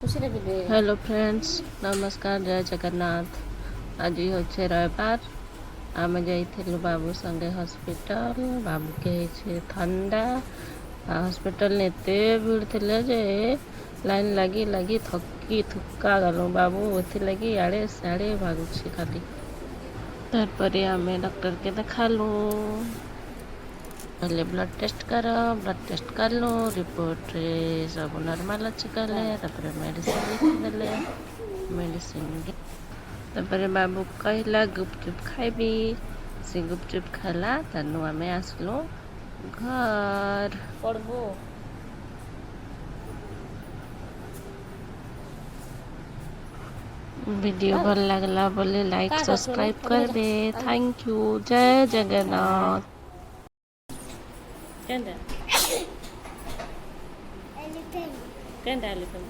Hello friends, नमस्कार, जय जगन्नाथ। आज होचे रविवार। आमे जाइथिलु बाबू संगे हॉस्पिटल। बाबू के छे ठंडा। हॉस्पिटल ने एते भीड़ थिले जे लाइन लगी लगी थकी थुका गलु। बाबू ओथि लगी आड़े साड़े भागुछि खाली। तारपरे आमे डॉक्टर के देखालु। पहले ब्लड टेस्ट करलु। रिपोर्ट रे सब नॉर्मल अच्छी कले। तापर मेडिसिन लिखिदेले। मेडिसिन तापर बाबू कहला गुपचुप खाइबी। से गुपचुप खाला तानु आमे आसलु घर पड़बो। वीडियो भल लागला बोले लाइक सब्सक्राइब करबे। Thank you. जय जगन्नाथ। केंदा एलिफेंट